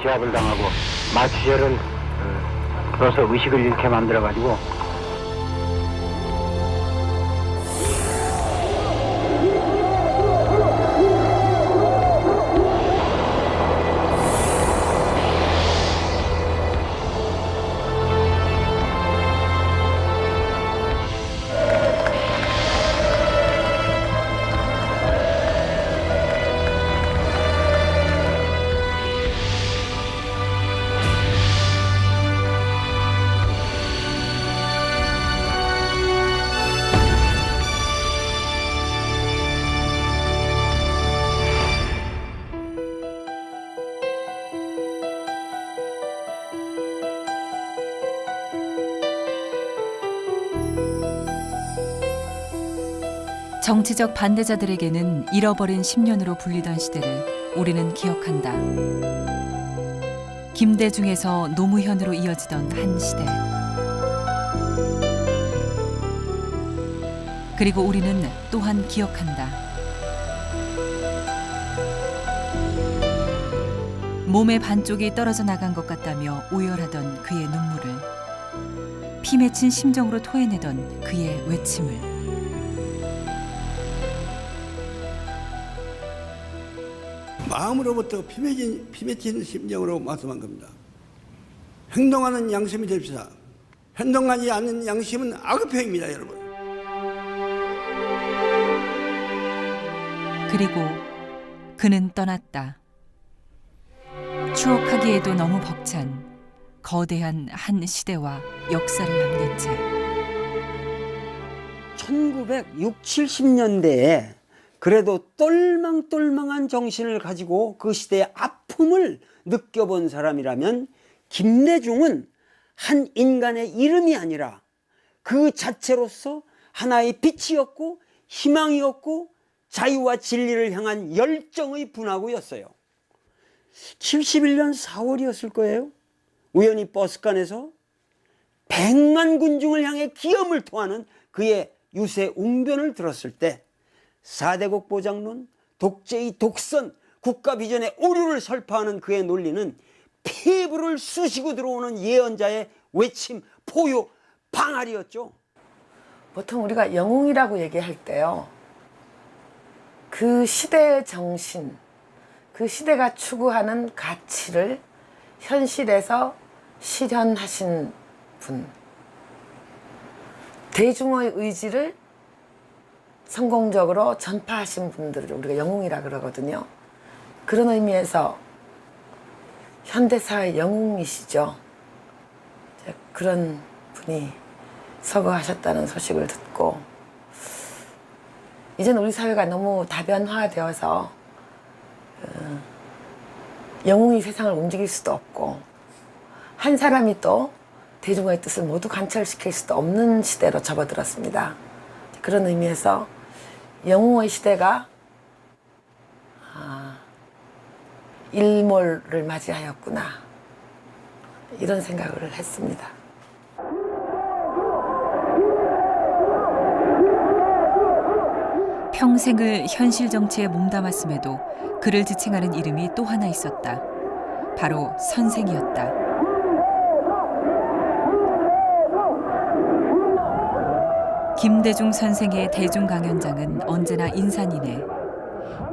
제압을 당하고 마취제를 풀어서 의식을 잃게 만들어가지고 정치적 반대자들에게는 잃어버린 10년으로 불리던 시대를 우리는 기억한다. 김대중에서 노무현으로 이어지던 한 시대. 그리고 우리는 또한 기억한다. 몸의 반쪽이 떨어져 나간 것 같다며 오열하던 그의 눈물을, 피 맺힌 심정으로 토해내던 그의 외침을. 마음으로부터 피 맺힌 심정으로 말씀한 겁니다. 행동하는 양심이 됩시다. 행동하지 않는 양심은 악의표입니다, 여러분. 그리고 그는 떠났다. 추억하기에도 너무 벅찬 거대한 한 시대와 역사를 남긴 채. 1960, 70년대에 그래도 똘망똘망한 정신을 가지고 그 시대의 아픔을 느껴본 사람이라면 김대중은 한 인간의 이름이 아니라 그 자체로서 하나의 빛이었고 희망이었고 자유와 진리를 향한 열정의 분화구였어요. 71년 4월이었을 거예요. 우연히 버스간에서 100만 군중을 향해 기염을 토하는 그의 유세 웅변을 들었을 때 4대 국보장론, 독재의 독선, 국가 비전의 오류를 설파하는 그의 논리는 피부를 쑤시고 들어오는 예언자의 외침, 포효, 방알이었죠. 보통 우리가 영웅이라고 얘기할 때요, 그 시대의 정신, 그 시대가 추구하는 가치를 현실에서 실현하신 분, 대중의 의지를 성공적으로 전파하신 분들을 우리가 영웅이라 그러거든요. 그런 의미에서 현대사의 영웅이시죠. 그런 분이 서거하셨다는 소식을 듣고, 이제는 우리 사회가 너무 다변화되어서 영웅이 세상을 움직일 수도 없고 한 사람이 또 대중의 뜻을 모두 관철시킬 수도 없는 시대로 접어들었습니다. 그런 의미에서 영웅의 시대가 일몰을 맞이하였구나, 이런 생각을 했습니다. 평생을 현실 정치에 몸담았음에도 그를 지칭하는 이름이 또 하나 있었다. 바로 선생이었다. 김대중 선생의 대중강연장은 언제나 인산이네.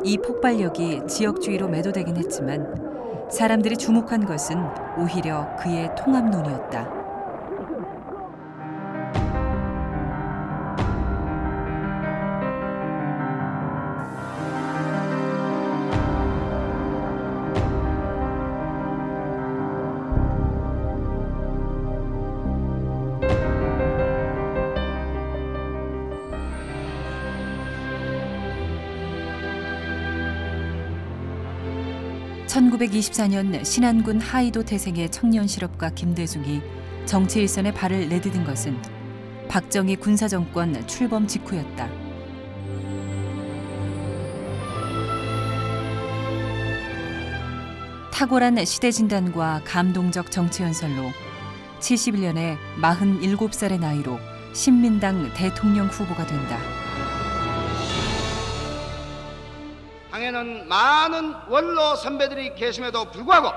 이 폭발력이 지역주의로 매도되긴 했지만 사람들이 주목한 것은 오히려 그의 통합론이었다. (1924년) 신안군 하이도 태생의 청년 실업가 김대중이 정치 일선에 발을 내디딘 것은 박정희 군사정권 출범 직후였다. 탁월한 시대진단과 감동적 정치연설로 71년에 47살의 나이로 신민당 대통령 후보가 된다. 당에는 많은 원로 선배들이 계심에도 불구하고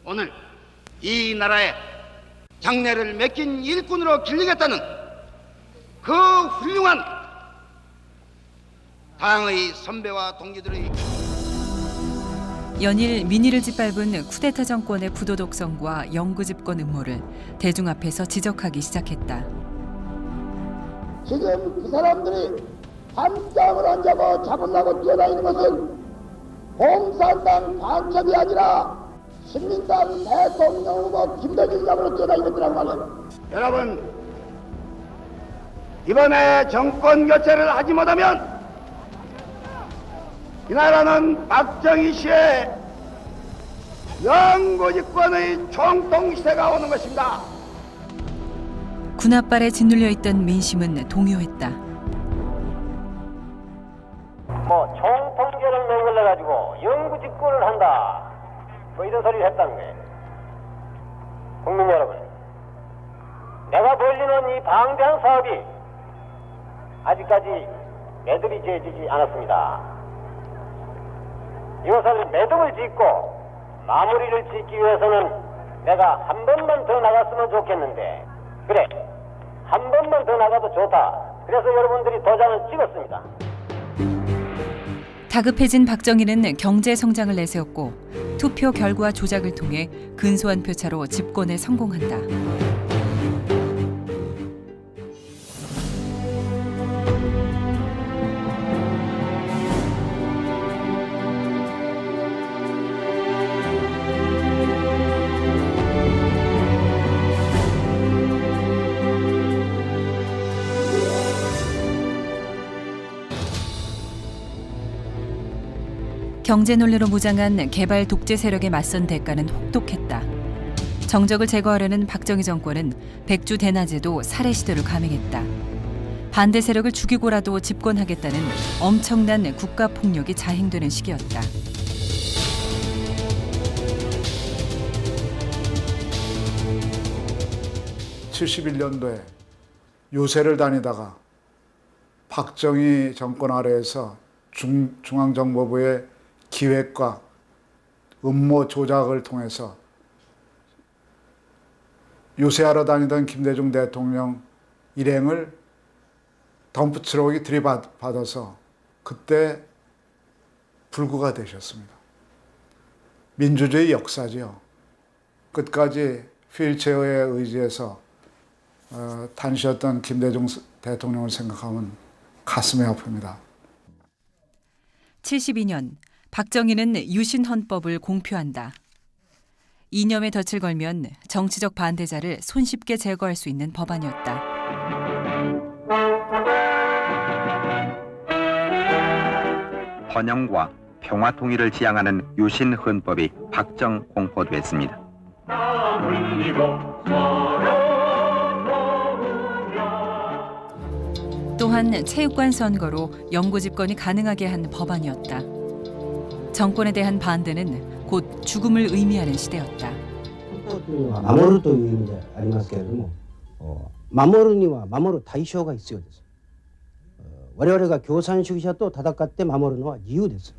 오늘 이 나라에 장래를 맡긴 일꾼으로 길리겠다는 그 훌륭한 당의 선배와 동기들의 연일 민의를 짓밟은 쿠데타 정권의 부도덕성과 영구 집권 음모를 대중 앞에서 지적하기 시작했다. 지금 그 사람들이 밤잠을 안 자고 잡으려고 뛰어다니는 것은 공산당 간첩이 아니라 신민당 대통령 후보 김대중 잡으러 뛰어다니는 것이라고 말해요. 여러분, 이번에 정권 교체를 하지 못하면 이 나라는 박정희 씨의 영구 집권의 총통시대가 오는 것입니다. 군합발에 짓눌려 있던 민심은 동요했다. 총통제를 맹글려가지고 영구 집권을 한다. 이런 소리를 했다는 거예요. 국민 여러분, 내가 벌리는 이 방대한 사업이 아직까지 매듭이 지어지지 않았습니다. 이것을 매듭을 짓고 마무리를 짓기 위해서는 내가 한 번만 더 나갔으면 좋겠는데, 그래, 한 번만 더 나가도 좋다. 그래서 여러분들이 도장을 찍었습니다. 다급해진 박정희는 경제 성장을 내세웠고 투표 결과 조작을 통해 근소한 표차로 집권에 성공한다. 경제 논리로 무장한 개발 독재 세력에 맞선 대가는 혹독했다. 정적을 제거하려는 박정희 정권은 백주 대낮에도 살해 시도를 감행했다. 반대 세력을 죽이고라도 집권하겠다는 엄청난 국가 폭력이 자행되는 시기였다. (1971년도에) 요새를 다니다가 박정희 정권 아래에서 중앙정보부의 기획과 음모 조작을 통해서 요새하러 다니던 김대중 대통령 일행을 덤프트럭이 들이받아서 그때 불구가 되셨습니다. 민주주의 역사지요. 끝까지 휠체어에 의지해서 다니셨던 김대중 대통령을 생각하면 가슴이 아픕니다. 72년 박정희는 유신헌법을 공표한다. 이념에 덫을 걸면 정치적 반대자를 손쉽게 제거할 수 있는 법안이었다. 번영과 평화 통일을 지향하는 유신헌법이 박정 공포됐습니다. 또한 체육관 선거로 영구 집권이 가능하게 한 법안이었다. 정권에 대한 반대는 곧 죽음을 의미하는 시대였다. 守るという意味でありますけれども、守るには守る対象が必要です。我々が共産主義者と戦って守るのは自由です。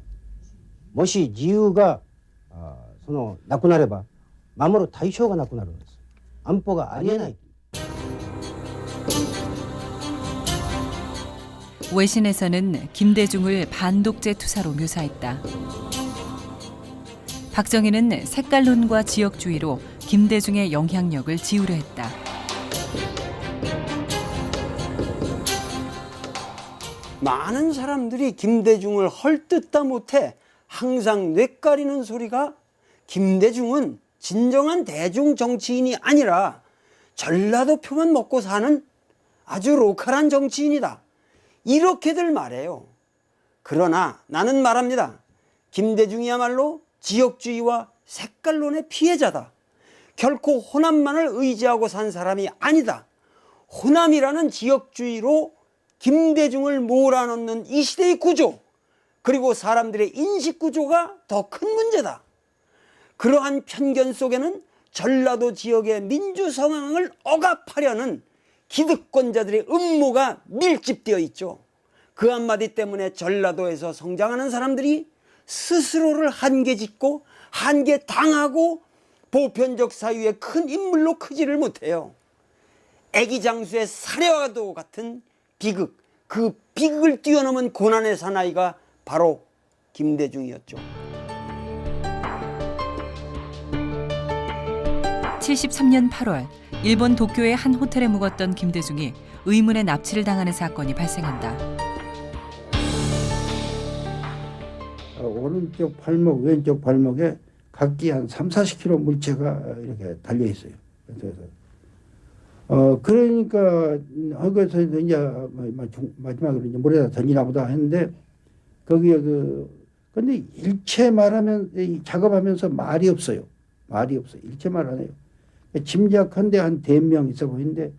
もし自由がなくなれば守る対象がなくなるんです。安保がありえない。 외신에서는 김대중을 반독재 투사로 묘사했다. 박정희는 색깔론과 지역주의로 김대중의 영향력을 지우려 했다. 많은 사람들이 김대중을 헐뜯다 못해 항상 뇌까리는 소리가 김대중은 진정한 대중 정치인이 아니라 전라도 표만 먹고 사는 아주 로컬한 정치인이다. 이렇게들 말해요. 그러나 나는 말합니다. 김대중이야말로 지역주의와 색깔론의 피해자다. 결코 호남만을 의지하고 산 사람이 아니다. 호남이라는 지역주의로 김대중을 몰아넣는 이 시대의 구조, 그리고 사람들의 인식 구조가 더 큰 문제다. 그러한 편견 속에는 전라도 지역의 민주성황을 억압하려는 기득권자들의 음모가 밀집되어 있죠. 그 한마디 때문에 전라도에서 성장하는 사람들이 스스로를 한계짓고 한계당하고 보편적 사유의 큰 인물로 크지를 못해요. 애기 장수의 사례와도 같은 비극, 그 비극을 뛰어넘은 고난의 사나이가 바로 김대중이었죠. 73년 8월 일본 도쿄의 한 호텔에 묵었던 김대중이 의문의 납치를 당하는 사건이 발생한다. 오른쪽 발목, 왼쪽 발목에 각기 한 3-40kg 물체가 이렇게 달려 있어요. 그래서 그러니까 거기서 이제 마지막으로 이제 물에다 던지나 보다 했는데 거기에 근데 일체 말하면 작업하면서 말이 없어요. 말이 없어요. 일체 말 안 해요. 짐작한데 한 4명 있어 보이는데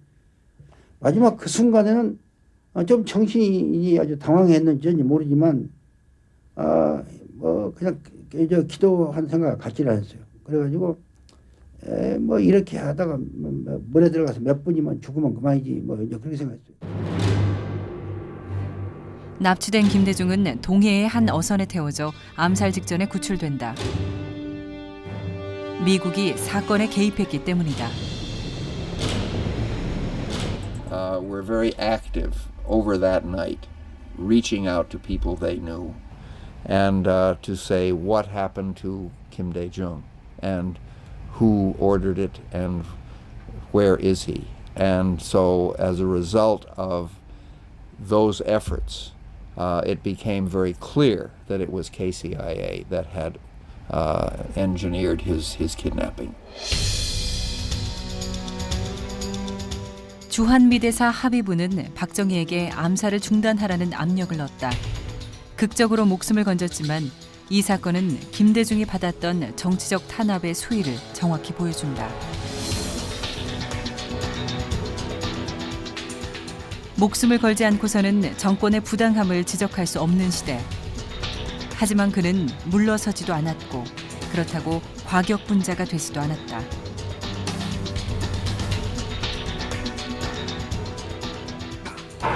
마지막 그 순간에는 좀 정신이 아주 당황했는지 모르지만 뭐 그냥 기도한 생각 갖지를 않았어요. 그래가지고 뭐 이렇게 하다가 물에 들어가서 몇 분이면 죽으면 그만이지 뭐 이제 그렇게 생각했어요. 납치된 김대중은 동해의 한 어선에 태워져 암살 직전에 구출된다. 미국이 사건에 개입했기 때문이다. Were very active over that night, reaching out to people they knew, and to say what happened to Kim Dae-jung, and who ordered it, and where is he. And so, as a result of those efforts, it became very clear that it was KCIA that had engineered his kidnapping. 주한미대사 합의부는 박정희에게 암살을 중단하라는 압력을 넣었다. 극적으로 목숨을 건졌지만 이 사건은 김대중이 받았던 정치적 탄압의 수위를 정확히 보여준다. 목숨을 걸지 않고서는 정권의 부당함을 지적할 수 없는 시대. 하지만 그는 물러서지도 않았고 그렇다고 과격분자가 되지도 않았다.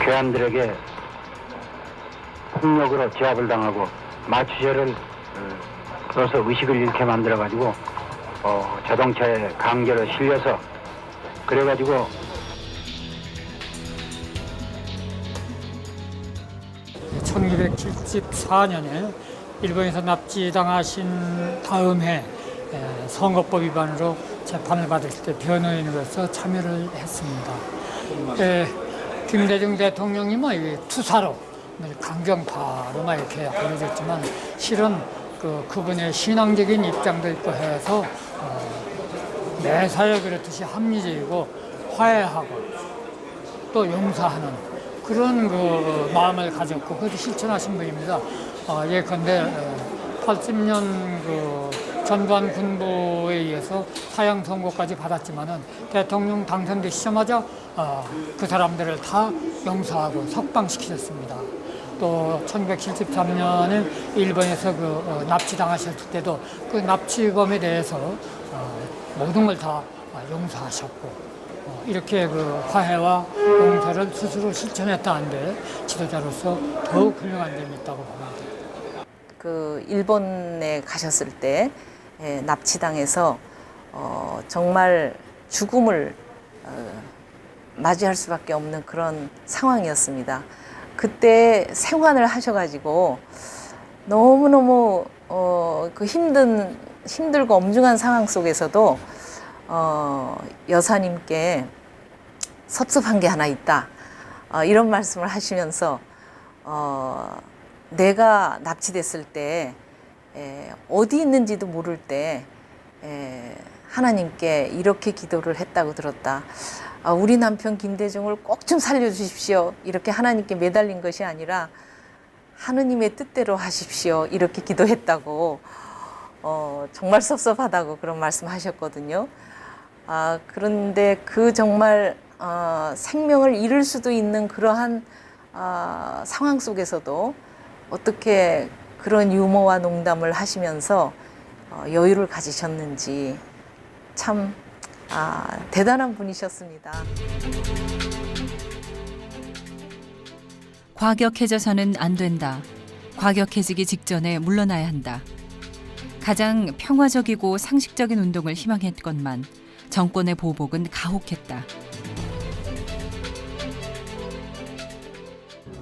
괴한들에게 폭력으로 제압을 당하고 마취제를 넣어서 의식을 잃게 만들어가지고 자동차에 강제로 실려서 그래가지고 1974년에 일본에서 납치당하신 다음 해 선거법 위반으로 재판을 받았을 때 변호인으로서 참여를 했습니다. 김대중 대통령님은 투사로 강경파로만 이렇게 알려졌지만 실은 그분의 신앙적인 입장도 있고 해서 매사에 그렇듯이 합리적이고 화해하고 또 용서하는 그런 마음을 가졌고 그것을 실천하신 분입니다. 예컨대 80년 전두환 군부에 의해서 사형 선고까지 받았지만은 대통령 당선되시자마자 그 사람들을 다 용서하고 석방시키셨습니다. 또 1973년에 일본에서 납치당하셨을 때도 그 납치범에 대해서 모든 걸 다 용서하셨고 이렇게 화해와 용서를 스스로 실천했다는데 지도자로서 더욱 훌륭한 점이 있다고 봅니다. 일본에 가셨을 때 납치당해서 정말 죽음을 맞이할 수밖에 없는 그런 상황이었습니다. 그때 생환을 하셔가지고 너무너무 힘들고 엄중한 상황 속에서도 여사님께 섭섭한 게 하나 있다. 이런 말씀을 하시면서 내가 납치됐을 때 어디 있는지도 모를 때 하나님께 이렇게 기도를 했다고 들었다. 우리 남편 김대중을 꼭 좀 살려주십시오. 이렇게 하나님께 매달린 것이 아니라 하느님의 뜻대로 하십시오. 이렇게 기도했다고 정말 섭섭하다고 그런 말씀하셨거든요. 그런데 정말 생명을 잃을 수도 있는 그러한 상황 속에서도 어떻게 그런 유머와 농담을 하시면서 여유를 가지셨는지 참 대단한 분이셨습니다. 과격해져서는 안 된다. 과격해지기 직전에 물러나야 한다. 가장 평화적이고 상식적인 운동을 희망했건만 정권의 보복은 가혹했다.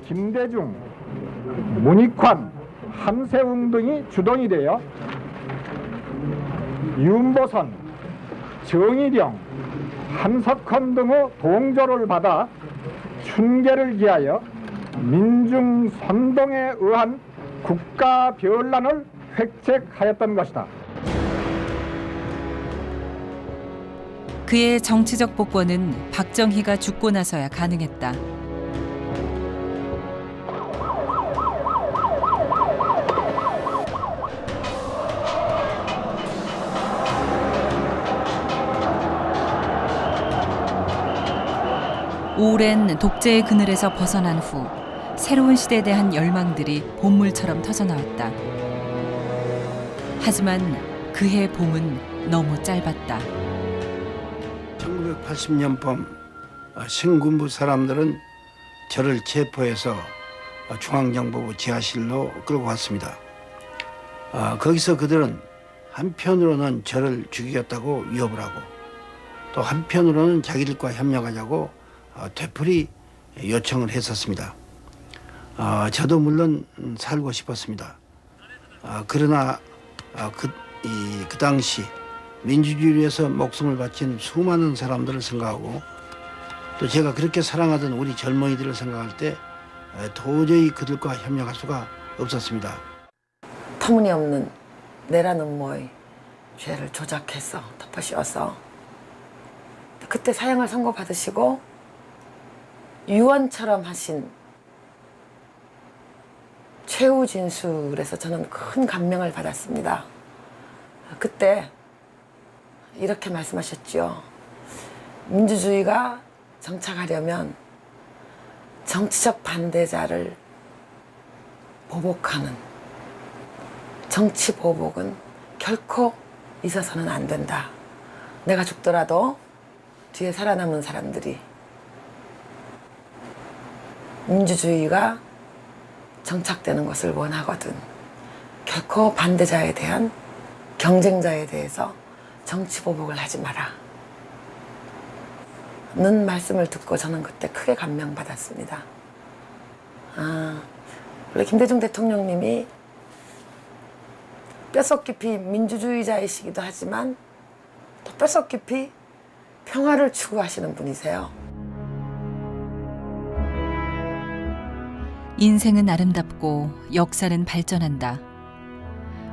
김대중, 문익환, 함세웅 등이 주동이 되어 윤보선, 정일영, 한석헌 등의 동조를 받아 춘계를 기하여 민중 선동에 의한 국가 변란을 획책하였던 것이다. 그의 정치적 복권은 박정희가 죽고 나서야 가능했다. 오랜 독재의 그늘에서 벗어난 후 새로운 시대에 대한 열망들이 봄물처럼 터져나왔다. 하지만 그해 봄은 너무 짧았다. 1980년 봄 신군부 사람들은 저를 체포해서 중앙정보부 지하실로 끌고 갔습니다. 거기서 그들은 한편으로는 저를 죽이겠다고 위협을 하고 또 한편으로는 자기들과 협력하자고 되풀이 요청을 했었습니다. 저도 물론 살고 싶었습니다. 그러나 그 당시 민주주의를 위해서 목숨을 바친 수많은 사람들을 생각하고 또 제가 그렇게 사랑하던 우리 젊은이들을 생각할 때 도저히 그들과 협력할 수가 없었습니다. 터무니없는 내란 음모의 죄를 조작해서 덮어씌워서 그때 사형을 선고받으시고 유언처럼 하신 최후 진술에서 저는 큰 감명을 받았습니다. 그때 이렇게 말씀하셨죠. 민주주의가 정착하려면 정치적 반대자를 보복하는 정치 보복은 결코 있어서는 안 된다. 내가 죽더라도 뒤에 살아남은 사람들이 민주주의가 정착되는 것을 원하거든 결코 반대자에 대한 경쟁자에 대해서 정치 보복을 하지 마라. 는 말씀을 듣고 저는 그때 크게 감명받았습니다. 원래 김대중 대통령님이 뼛속 깊이 민주주의자이시기도 하지만 또 뼛속 깊이 평화를 추구하시는 분이세요. 인생은 아름답고 역사는 발전한다.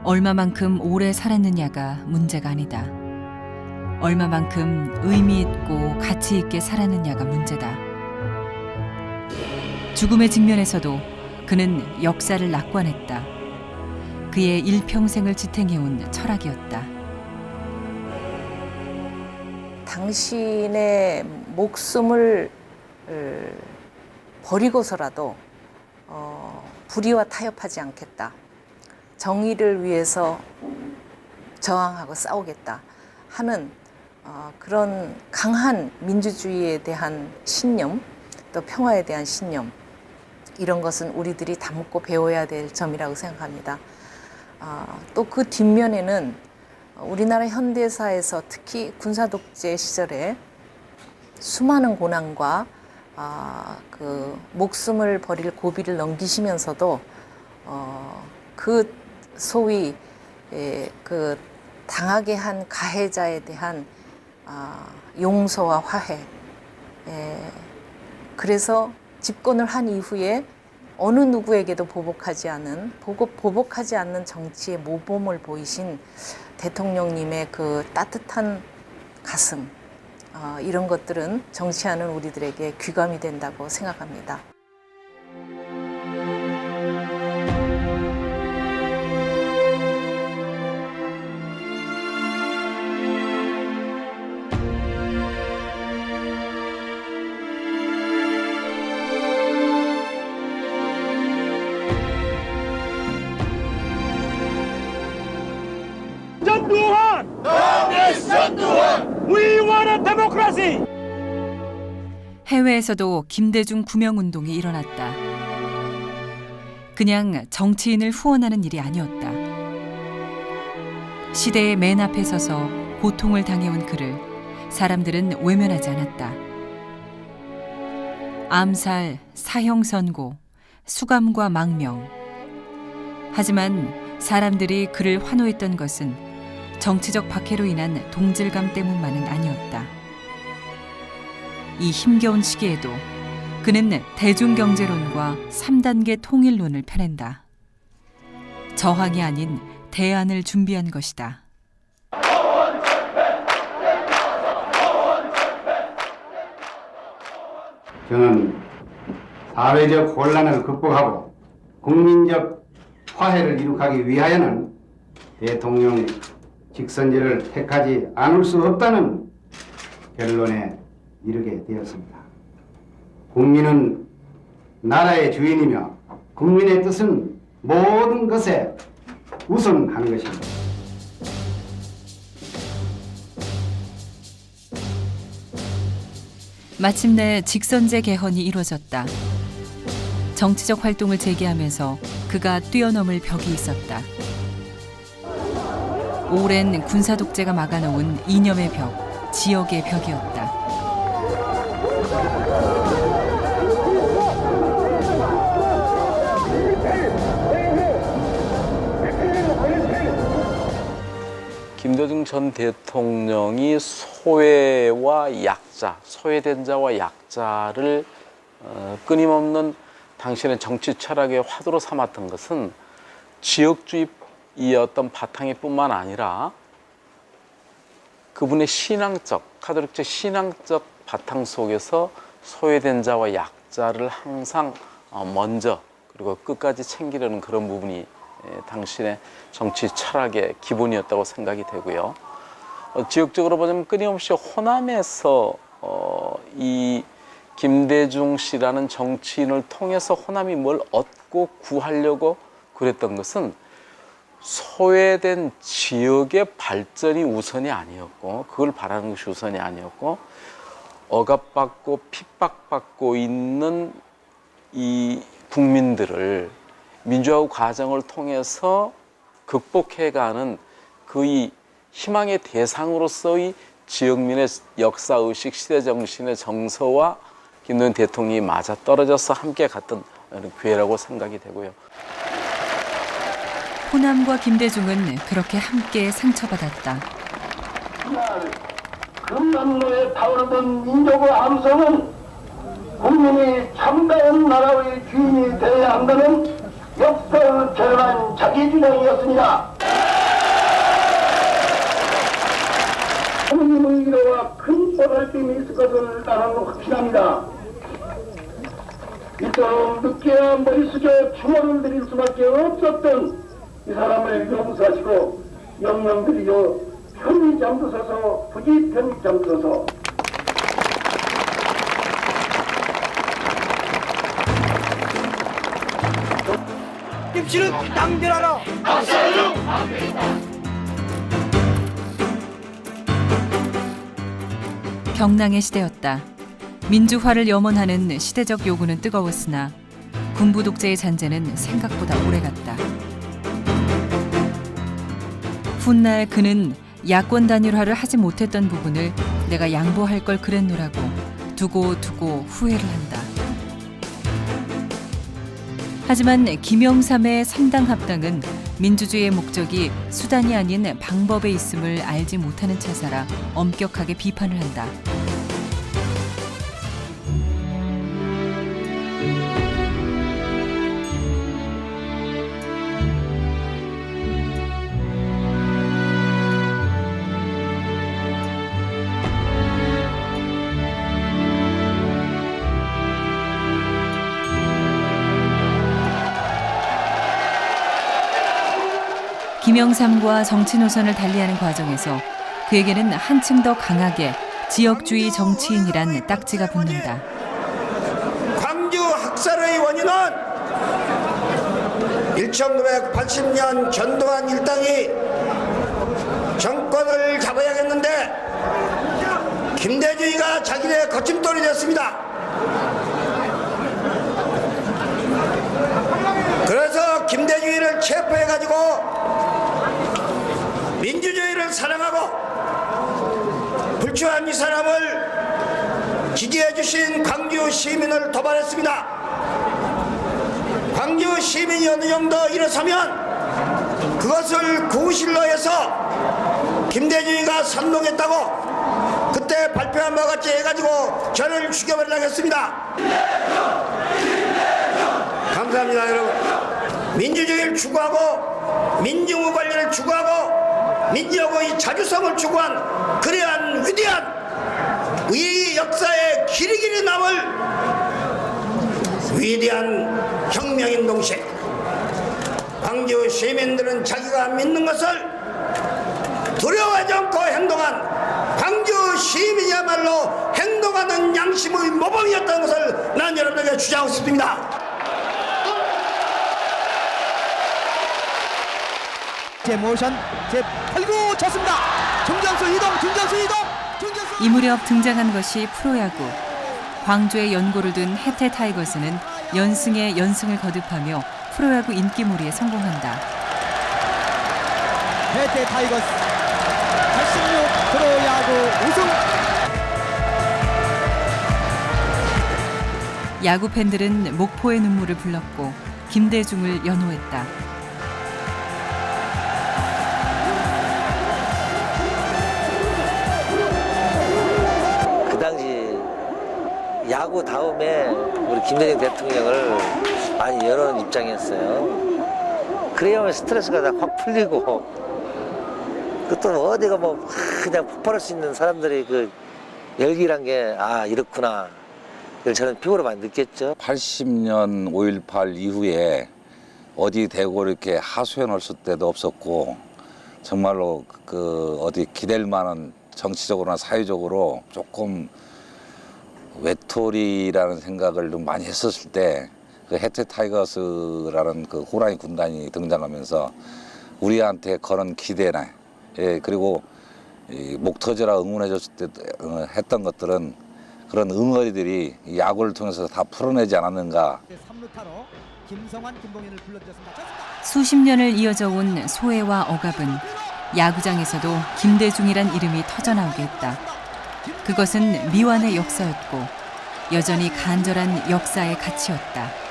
얼마만큼 오래 살았느냐가 문제가 아니다. 얼마만큼 의미 있고 가치 있게 살았느냐가 문제다. 죽음의 직면에서도 그는 역사를 낙관했다. 그의 일평생을 지탱해온 철학이었다. 당신의 목숨을 버리고서라도 불의와 타협하지 않겠다. 정의를 위해서 저항하고 싸우겠다 하는 그런 강한 민주주의에 대한 신념, 또 평화에 대한 신념, 이런 것은 우리들이 담고 배워야 될 점이라고 생각합니다. 또 그 뒷면에는 우리나라 현대사에서 특히 군사독재 시절에 수많은 고난과 그 목숨을 버릴 고비를 넘기시면서도 그 소위 그 당하게 한 가해자에 대한 용서와 화해, 그래서 집권을 한 이후에 어느 누구에게도 보복하지 않는 정치의 모범을 보이신 대통령님의 그 따뜻한 가슴, 이런 것들은 정치하는 우리들에게 귀감이 된다고 생각합니다. 전두환! 전두환! We want a democracy! 해외에서도 김대중 구명운동이 일어났다. 그냥 정치인을 후원하는 일이 아니었다. 시대의 맨 앞에 서서 고통을 당해온 그를 사람들은 외면하지 않았다. 암살, 사형 선고, 수감과 망명. 하지만 사람들이 그를 환호했던 것은 정치적 박해로 인한 동질감 때문만은 아니었다. 이 힘겨운 시기에도 그는 대중경제론과 3단계 통일론을 펴낸다. 저항이 아닌 대안을 준비한 것이다. 저는 사회적 혼란을 극복하고 국민적 화해를 이룩하기 위하여는 대통령 직선제를 택하지 않을 수 없다는 결론에 이르게 되었습니다. 국민은 나라의 주인이며 국민의 뜻은 모든 것에 우선하는 것입니다. 마침내 직선제 개헌이 이루어졌다. 정치적 활동을 재개하면서 그가 뛰어넘을 벽이 있었다. 오랜 군사 독재가 막아놓은 이념의 벽, 지역의 벽이었다. 김대중 전 대통령이 소외와 약자, 소외된 자와 약자를 끊임없는 당신의 정치 철학의 화두로 삼았던 것은 지역주의였던 바탕일 뿐만 아니라 그분의 신앙적, 카톨릭적 신앙적 바탕 속에서 소외된 자와 약자를 항상 먼저 그리고 끝까지 챙기려는 그런 부분이 당신의 정치 철학의 기본이었다고 생각이 되고요. 지역적으로 보자면 끊임없이 호남에서 이 김대중 씨라는 정치인을 통해서 호남이 뭘 얻고 구하려고 그랬던 것은 소외된 지역의 발전이 우선이 아니었고 그걸 바라는 것이 우선이 아니었고 억압받고 핍박받고 있는 이 국민들을 민주화 과정을 통해서 극복해가는 그의 희망의 대상으로서의 지역민의 역사의식, 시대정신의 정서와 김대중 대통령이 맞아떨어져서 함께 갔던 기회라고 생각이 되고요. 호남과 김대중은 그렇게 함께 상처받았다. 금남로에 타오르던 민족의 함성은 국민이 참다운 나라의 주인이 되어야 한다는 역사를 결연한 자기 주장이었습니다. 국민의 위로와 큰 보살핌이 있을 것을 나는 확신합니다. 이처럼 늦게야 머리 숙여 추모를 드릴 수밖에 없었던 이 사람을 용서하시고 영영 드리려 편히 잠드소서, 부지 편히 잠드소서. 김씨는 당진하라. 경랑의 시대였다. 민주화를 염원하는 시대적 요구는 뜨거웠으나 군부 독재의 잔재는 생각보다 오래갔다. 훗날 그는 야권 단일화를 하지 못했던 부분을 내가 양보할 걸 그랬노라고 두고 후회를 한다. 하지만 김영삼의 3당 합당은 민주주의의 목적이 수단이 아닌 방법에 있음을 알지 못하는 차사라 엄격하게 비판을 한다. 김영삼과 정치 노선을 달리하는 과정에서 그에게는 한층 더 강하게 지역주의 정치인이란 딱지가 붙는다. 광주 학살의 원인은 1980년 전두환 일당이 정권을 잡아야겠는데 김대중이가 자기네 거침돌이 됐습니다. 그래서 김대중이를 체포해가지고 민주주의 민주주의를 사랑하고 불출한 이 사람을 지지해 주신 광주 시민을 도발했습니다. 광주 시민이 어느 정도 일어서면 그것을 구실로 해서 김대중이가 선동했다고 그때 발표한 바와 같이 해가지고 저를 죽여버리려고 했습니다. 감사합니다, 여러분. 민주주의를 추구하고 민중의 권리를 추구하고 민족의 자주성을 추구한 그러한 위대한 우리 역사에 길이길이 남을 위대한 혁명인동식. 광주 시민들은 자기가 믿는 것을 두려워하지 않고 행동한 광주 시민이야말로 행동하는 양심의 모범이었다는 것을 난 여러분에게 주장하고 싶습니다. 제 모션 제 8구 쳤습니다. 중전수 이동. 이 무렵 등장한 것이 프로야구. 광주에 연고를 둔 해태 타이거스는 연승에 연승을 거듭하며 프로야구 인기몰이에 성공한다. 해태 타이거스 86 프로야구 우승. 야구 팬들은 목포의 눈물을 불렀고 김대중을 연호했다. 그 당시 야구 다음에 우리 김대중 대통령을 많이 여러는 입장이었어요. 그래야만 스트레스가 다 확 풀리고 또 어디가 뭐 그냥 폭발할 수 있는 사람들이 그 열기란 게 이렇구나. 그걸 저는 피부로 많이 느꼈죠. 80년 5.18 이후에 어디 대고 이렇게 하소연할 때도 없었고 정말로 그 어디 기댈 만한 정치적으로나 사회적으로 조금 외톨이라는 생각을 좀 많이 했었을 때 그 해태 타이거스라는 그 호랑이 군단이 등장하면서 우리한테 그런 기대나 그리고 목 터져라 응원해줬을 때 했던 것들은 그런 응어리들이 야구를 통해서 다 풀어내지 않았는가. 수십 년을 이어져 온 소외와 억압은 야구장에서도 김대중이란 이름이 터져나오게 했다. 그것은 미완의 역사였고 여전히 간절한 역사의 가치였다.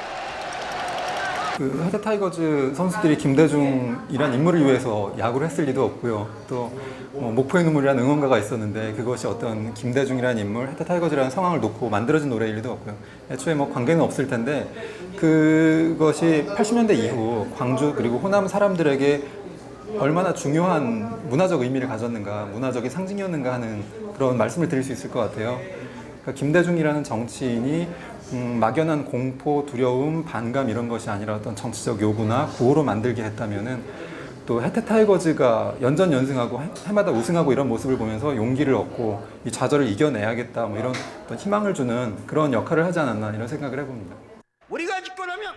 그 해태 타이거즈 선수들이 김대중이란 인물을 위해서 야구를 했을 리도 없고요. 또 목포의 눈물이라는 응원가가 있었는데 그것이 어떤 김대중이라는 인물, 해태 타이거즈라는 상황을 놓고 만들어진 노래일 리도 없고요. 애초에 뭐 관계는 없을 텐데 그것이 80년대 이후 광주 그리고 호남 사람들에게 얼마나 중요한 문화적 의미를 가졌는가, 문화적인 상징이었는가 하는 그런 말씀을 드릴 수 있을 것 같아요. 그러니까 김대중이라는 정치인이 막연한 공포, 두려움, 반감 이런 것이 아니라 어떤 정치적 요구나 구호로 만들게 했다면은 또 해태 타이거즈가 연전연승하고 해마다 우승하고 이런 모습을 보면서 용기를 얻고 이 좌절을 이겨내야겠다 뭐 이런 어떤 희망을 주는 그런 역할을 하지 않았나 이런 생각을 해봅니다.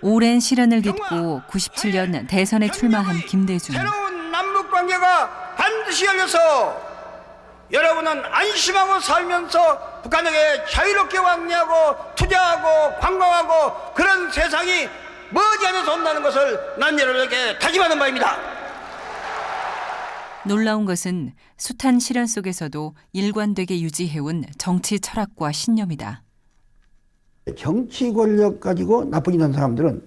오랜 시련을 딛고 97년 대선에 출마한 김대중. 새로운 남북 관계가 반드시 열려서 여러분은 안심하고 살면서 북한에게 자유롭게 왕래하고 투자하고 관광하고 그런 세상이 머지않아서 온다는 것을 난 여러분에게 다짐하는 바입니다. 놀라운 것은 숱한 시련 속에서도 일관되게 유지해온 정치 철학과 신념이다. 정치 권력 가지고 나쁘게 사람들은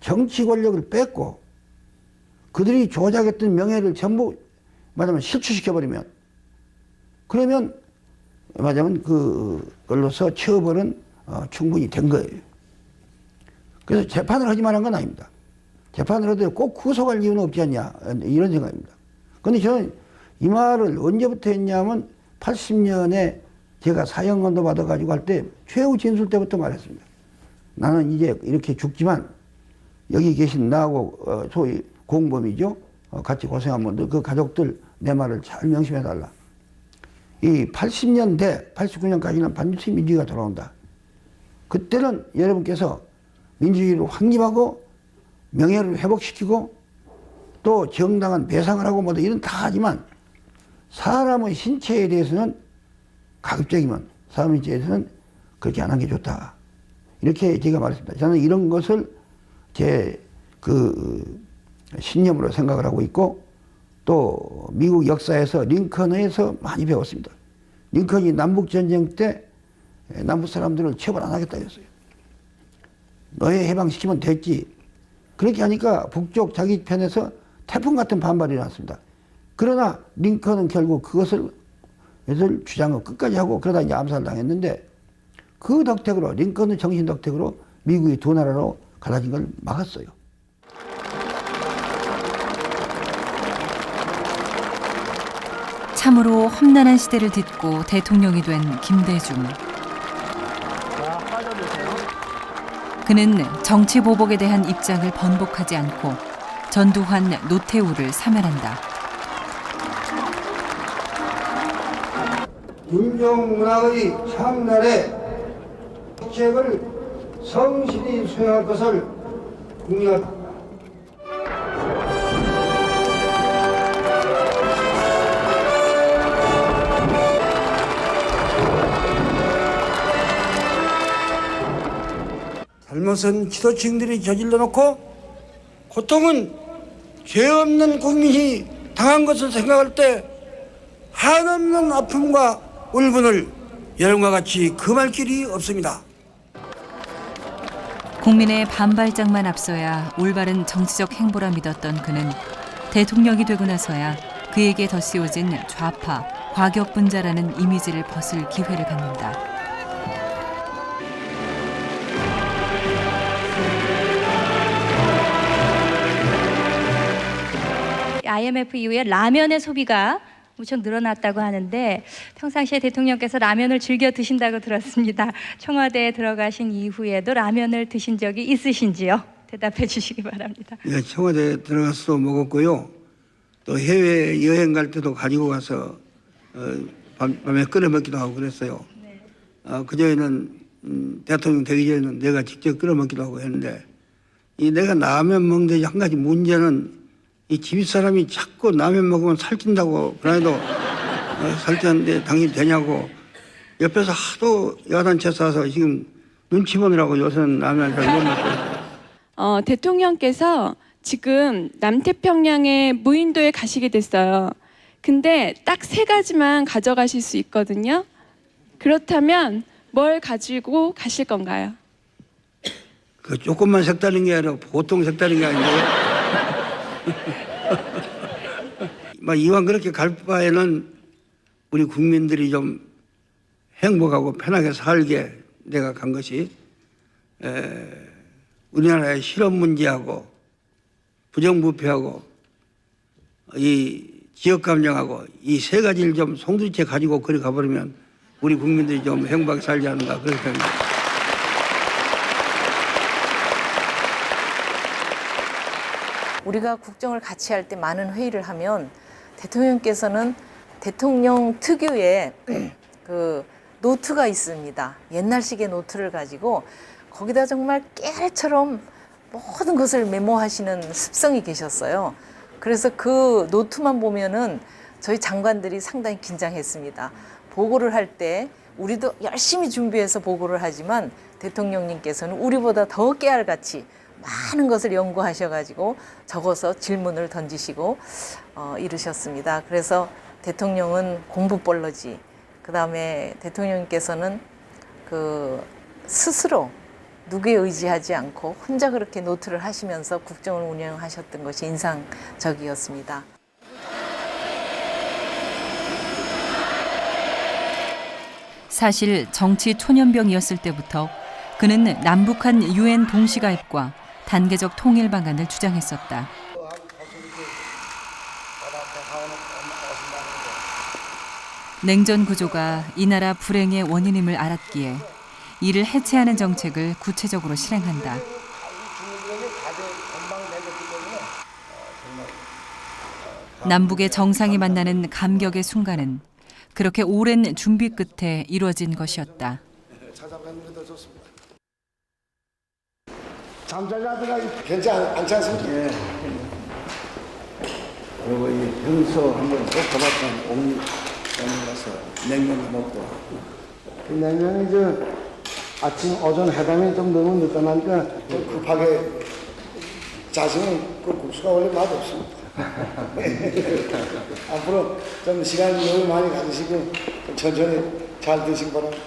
정치 권력을 뺏고 그들이 조작했던 명예를 전부 말하자면 실추시켜버리면 그러면 말하자면 그걸로서 처벌은 충분히 된 거예요. 그래서 재판을 하지 말한 건 아닙니다. 재판을 해도 꼭 구속할 이유는 없지 않냐 이런 생각입니다. 그런데 저는 이 말을 언제부터 했냐면 80년에 제가 사형건도 받아가지고 할 때 최후 진술 때부터 말했습니다. 나는 이제 이렇게 죽지만 여기 계신 나하고 소위 공범이죠. 같이 고생한 분들 그 가족들 내 말을 잘 명심해달라. 이 80년대 89년까지는 반드시 민주주의가 돌아온다. 그때는 여러분께서 민주주의를 확립하고 명예를 회복시키고 또 정당한 배상을 하고 뭐 이런 다 하지만 사람의 신체에 대해서는 가급적이면 사람의 신체에 대해서는 그렇게 안 하는 게 좋다. 이렇게 제가 말했습니다. 저는 이런 것을 제 신념으로 생각을 하고 있고 또 미국 역사에서 링컨에서 많이 배웠습니다. 링컨이 남북전쟁 때 남북 사람들을 처벌 안 하겠다 했어요. 너희 해방시키면 됐지. 그렇게 하니까 북쪽 자기 편에서 태풍 같은 반발이 났습니다. 그러나 링컨은 결국 그것을 주장을 끝까지 하고 그러다 이제 암살당했는데 그 덕택으로 링컨의 정신 덕택으로 미국이 두 나라로 갈라진 걸 막았어요. 참으로 험난한 시대를 딛고 대통령이 된 김대중. 그는 정치 보복에 대한 입장을 번복하지 않고 전두환, 노태우를 사면한다. 인종문화의 창날에 정책을 성실히 수행할 것을 국민합니다. 잘못은 지도층들이 저질러 놓고 고통은 죄 없는 국민이 당한 것을 생각할 때 한없는 아픔과 울분을 여러분과 같이 금할 길이 없습니다. 국민의 반발장만 앞서야 올바른 정치적 행보라 믿었던 그는 대통령이 되고 나서야 그에게 덧씌워진 좌파, 과격분자라는 이미지를 벗을 기회를 갖는다. IMF 이후에 라면의 소비가 무척 늘어났다고 하는데 평상시에 대통령께서 라면을 즐겨 드신다고 들었습니다. 청와대에 들어가신 이후에도 라면을 드신 적이 있으신지요? 대답해 주시기 바랍니다. 네, 청와대에 들어가서도 먹었고요. 또 해외 여행 갈 때도 가지고 가서 밤에 끓여 먹기도 하고 그랬어요. 그전에는 대통령 되기 전에는 내가 직접 끓여 먹기도 하고 했는데 이 내가 라면 먹는데 한 가지 문제는 이 집사람이 자꾸 라면 먹으면 살찐다고 그래도 살찌는데 당연히 되냐고 옆에서 하도 야단쳐 쏴서 지금 눈치 보느라고 요새는 라면 잘 못 먹고 대통령께서 지금 남태평양의 무인도에 가시게 됐어요. 근데 딱 3가지만 가져가실 수 있거든요. 그렇다면 뭘 가지고 가실 건가요? 그 조금만 색다른 게 아니라 보통 색다른 게 아닌데요. 이왕 그렇게 갈 바에는 우리 국민들이 좀 행복하고 편하게 살게 내가 간 것이 우리나라의 실업 문제하고 부정부패하고 이 지역감정하고 이 3가지를 좀 송두리째 가지고 그리 가버리면 우리 국민들이 좀 행복하게 살지 않는가 그렇게 생각합니다. 우리가 국정을 같이 할 때 많은 회의를 하면 대통령께서는 대통령 특유의 그 노트가 있습니다. 옛날식의 노트를 가지고 거기다 정말 깨알처럼 모든 것을 메모하시는 습성이 계셨어요. 그래서 그 노트만 보면은 저희 장관들이 상당히 긴장했습니다. 보고를 할 때 우리도 열심히 준비해서 보고를 하지만 대통령님께서는 우리보다 더 깨알같이 많은 것을 연구하셔가지고 적어서 질문을 던지시고 이르셨습니다. 그래서 대통령은 공부벌러지, 그 다음에 대통령께서는 그 스스로 누구에 의지하지 않고 혼자 그렇게 노트를 하시면서 국정을 운영하셨던 것이 인상적이었습니다. 사실 정치 초년병이었을 때부터 그는 남북한 유엔 동시가입과 단계적 통일 방안을 주장했었다. 냉전 구조가 이 나라 불행의 원인임을 알았기에 이를 해체하는 정책을 구체적으로 실행한다. 남북의 정상이 만나는 감격의 순간은 그렇게 오랜 준비 끝에 이루어진 것이었다. 잠자자들아 괜찮지 않습니까? 예. 그리고 이 평소 한번 꼭 가봤던 옥리에 가서 냉면도 먹고. 그 냉면이 아침 오전 회담이 좀 너무 늦어나니까 급하게 짜시면 그 국수가 원래 맛없습니다. 앞으로 좀 시간 너무 많이 가지시고 천천히 잘 드시기 바랍니다.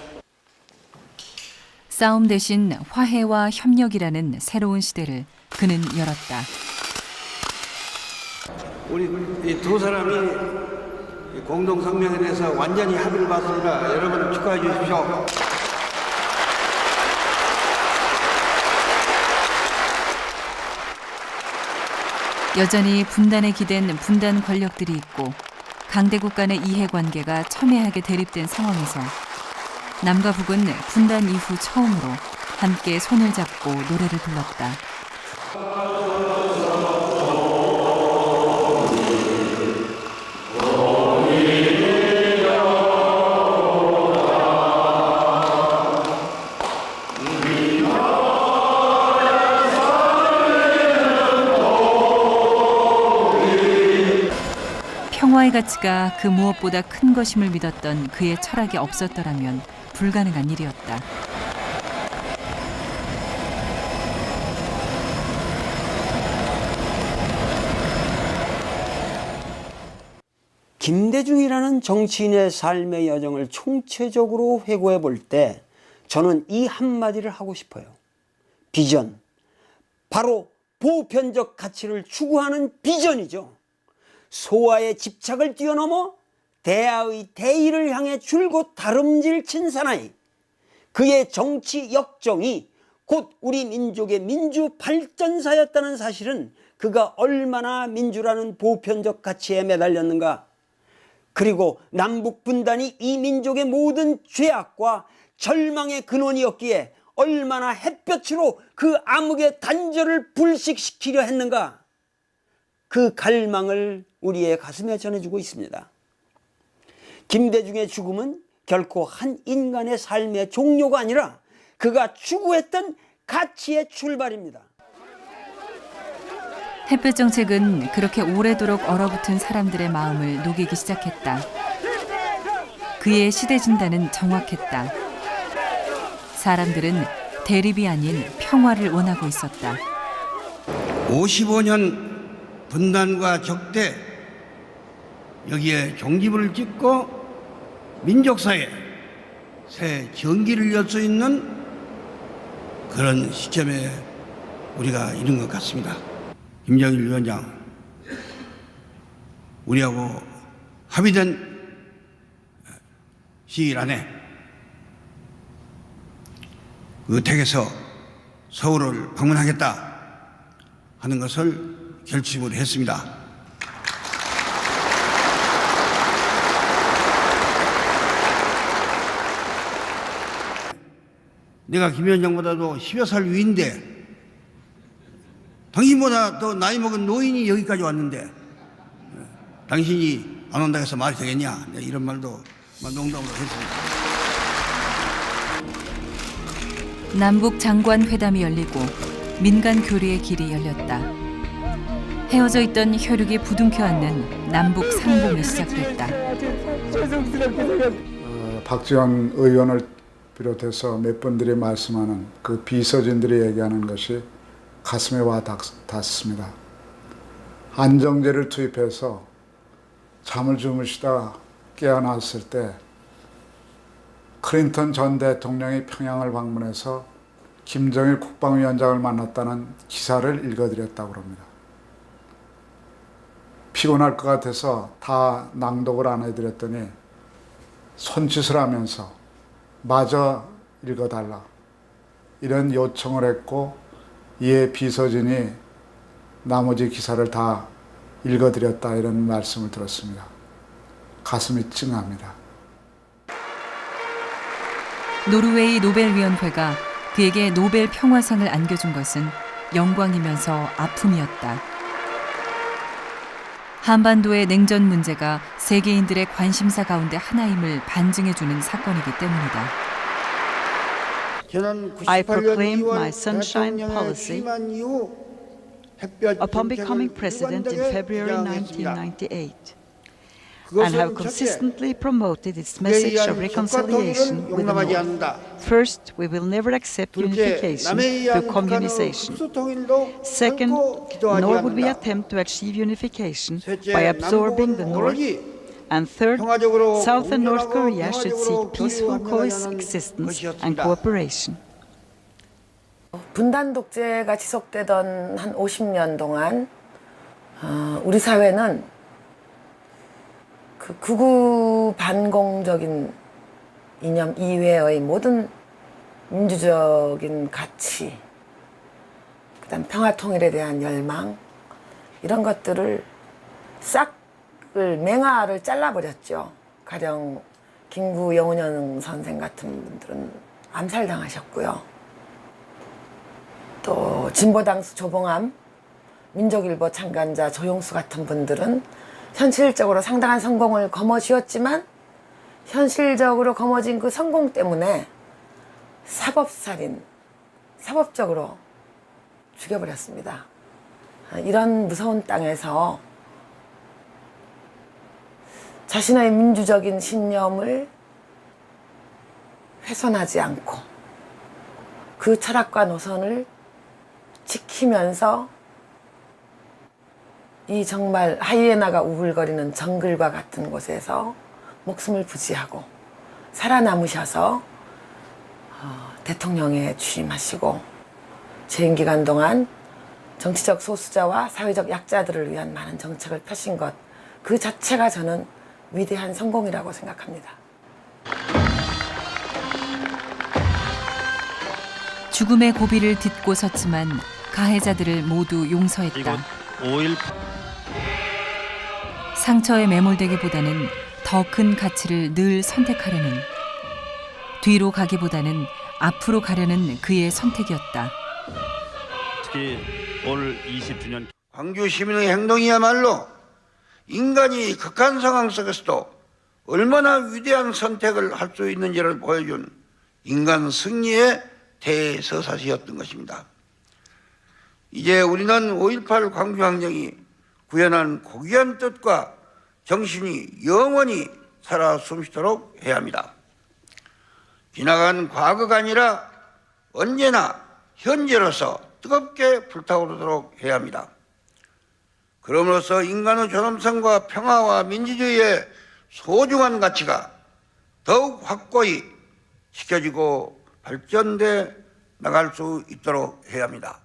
싸움 대신 화해와 협력이라는 새로운 시대를 그는 열었다. 우리 이 두 사람이 공동 성명에 대해서 완전히 합의를 봤습니다. 여러분 축하해 주십시오. 여전히 분단에 기댄 분단 권력들이 있고 강대국 간의 이해관계가 첨예하게 대립된 상황에서 남과 북은 분단 이후 처음으로 함께 손을 잡고 노래를 불렀다. 평화의 가치가 그 무엇보다 큰 것임을 믿었던 그의 철학이 없었더라면 불가능한 일이었다. 김대중이라는 정치인의 삶의 여정을 총체적으로 회고해 볼 때 저는 이 한마디를 하고 싶어요. 비전. 바로 보편적 가치를 추구하는 비전이죠. 소화의 집착을 뛰어넘어 대하의 대의를 향해 줄곧 다름질 친 사나이. 그의 정치 역정이 곧 우리 민족의 민주 발전사였다는 사실은 그가 얼마나 민주라는 보편적 가치에 매달렸는가. 그리고 남북 분단이 이 민족의 모든 죄악과 절망의 근원이었기에 얼마나 햇볕으로 그 암흑의 단절을 불식시키려 했는가. 그 갈망을 우리의 가슴에 전해주고 있습니다. 김대중의 죽음은 결코 한 인간의 삶의 종료가 아니라 그가 추구했던 가치의 출발입니다. 햇볕 정책은 그렇게 오래도록 얼어붙은 사람들의 마음을 녹이기 시작했다. 그의 시대 진단은 정확했다. 사람들은 대립이 아닌 평화를 원하고 있었다. 55년 분단과 적대, 여기에 종지부를 찍고 민족사에 새 전기를 열 수 있는 그런 시점에 우리가 이른 것 같습니다. 김정일 위원장, 우리하고 합의된 시일 안에 그 댁에서 서울을 방문하겠다 하는 것을 결심을 했습니다. 내가 김 위원장보다도 10여 살 위인데 당신보다 더 나이 먹은 노인이 여기까지 왔는데 당신이 안 온다고 해서 말이 되겠냐, 이런 말도 농담으로 했습니다. 남북 장관 회담이 열리고 민간 교류의 길이 열렸다. 헤어져 있던 혈육이 부둥켜 안는 남북 상봉이 시작됐다. 박지원 의원을 비롯해서 몇 분들이 말씀하는 그 비서진들이 얘기하는 것이 가슴에 와 닿습니다. 안정제를 투입해서 잠을 주무시다 깨어났을 때 클린턴 전 대통령이 평양을 방문해서 김정일 국방위원장을 만났다는 기사를 읽어드렸다고 합니다. 피곤할 것 같아서 다 낭독을 안 해드렸더니 손짓을 하면서 마저 읽어달라 이런 요청을 했고, 이에 비서진이 나머지 기사를 다 읽어드렸다 이런 말씀을 들었습니다. 가슴이 찡합니다. 노르웨이 노벨위원회가 그에게 노벨 평화상을 안겨준 것은 영광이면서 아픔이었다. 한반도의 냉전 문제가 세계인들의 관심사 가운데 하나임을 반증해주는 사건이기 때문이다. I proclaimed my sunshine policy upon becoming president in February 1998. and have consistently promoted its message of reconciliation with the North. First, we will never accept unification through communization. Second, nor would we attempt to achieve unification by absorbing the North. And third, South and North Korea should seek peaceful coexistence and cooperation. 분단 독재가 지속되던 한 50년 동안 우리 사회는 그 극우 반공적인 이념 이외의 모든 민주적인 가치, 그다음 평화 통일에 대한 열망 이런 것들을 맹아를 잘라버렸죠. 가령 김구 영은영 선생 같은 분들은 암살당하셨고요. 또 진보당수 조봉암, 민족일보 창간자 조용수 같은 분들은 현실적으로 상당한 성공을 거머쥐었지만 현실적으로 거머쥔 그 성공 때문에 사법살인, 사법적으로 죽여버렸습니다. 이런 무서운 땅에서 자신의 민주적인 신념을 훼손하지 않고 그 철학과 노선을 지키면서 이 정말 하이에나가 우글거리는 정글과 같은 곳에서 목숨을 부지하고 살아남으셔서 대통령에 취임하시고 재임 기간 동안 정치적 소수자와 사회적 약자들을 위한 많은 정책을 펴신 것, 그 자체가 저는 위대한 성공이라고 생각합니다. 죽음의 고비를 딛고 섰지만 가해자들을 모두 용서했다. 상처에 매몰되기보다는 더 큰 가치를 늘 선택하려는, 뒤로 가기보다는 앞으로 가려는 그의 선택이었다. 특히 올 20주년 광주 시민의 행동이야말로 인간이 극한 상황 속에서도 얼마나 위대한 선택을 할 수 있는지를 보여준 인간 승리의 대서사시였던 것입니다. 이제 우리는 5.18 광주항쟁이 구현한 고귀한 뜻과 정신이 영원히 살아 숨쉬도록 해야 합니다. 지나간 과거가 아니라 언제나 현재로서 뜨겁게 불타오르도록 해야 합니다. 그럼으로써 인간의 존엄성과 평화와 민주주의의 소중한 가치가 더욱 확고히 지켜지고 발전돼 나갈 수 있도록 해야 합니다.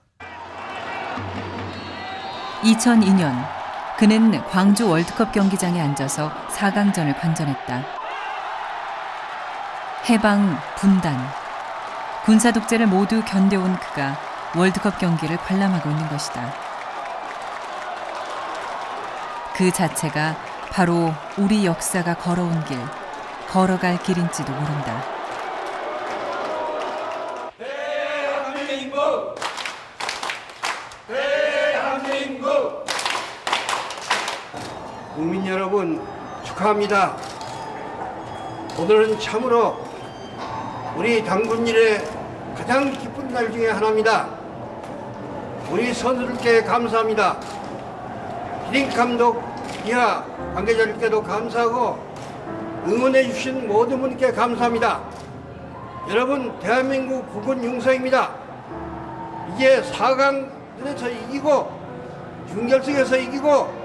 2002년 그는 광주 월드컵 경기장에 앉아서 4강전을 관전했다. 해방, 분단, 군사 독재를 모두 견뎌온 그가 월드컵 경기를 관람하고 있는 것이다. 그 자체가 바로 우리 역사가 걸어온 길, 걸어갈 길인지도 모른다. 대한민국! 대한민국! 국민 여러분 축하합니다. 오늘은 참으로 우리 당군일의 가장 기쁜 날 중에 하나입니다. 우리 선수들께 감사합니다. 기린 감독 이하 관계자들께도 감사하고 응원해 주신 모든 분께 감사합니다. 여러분, 대한민국 국군 용사입니다. 이제 4강에서 이기고 준결승에서 이기고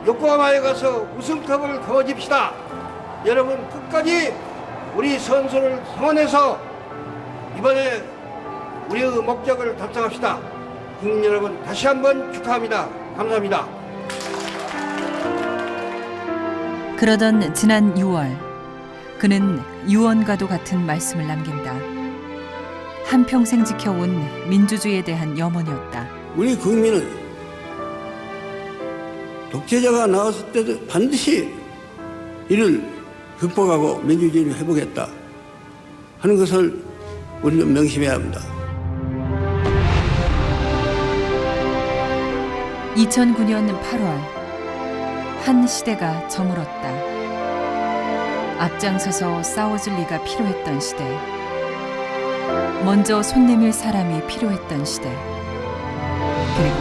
요코하마에 가서 우승컵을 거머쥡시다. 여러분, 끝까지 우리 선수를 성원해서 이번에 우리의 목적을 달성합시다. 국민 여러분, 다시 한번 축하합니다. 감사합니다. 그러던 지난 6월, 그는 유언과도 같은 말씀을 남긴다. 한평생 지켜온 민주주의에 대한 염원이었다. 우리 국민은 독재자가 나왔을 때도 반드시 이를 극복하고 민주주의를 회복했다 하는 것을 우리는 명심해야 합니다. 2009년 8월, 한 시대가 저물었다. 앞장서서 싸워줄 리가 필요했던 시대. 먼저 손 내밀 사람이 필요했던 시대. 그리고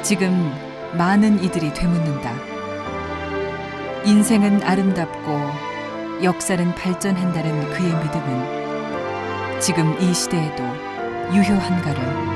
지금 많은 이들이 되묻는다. 인생은 아름답고 역사는 발전한다는 그의 믿음은 지금 이 시대에도 유효한가를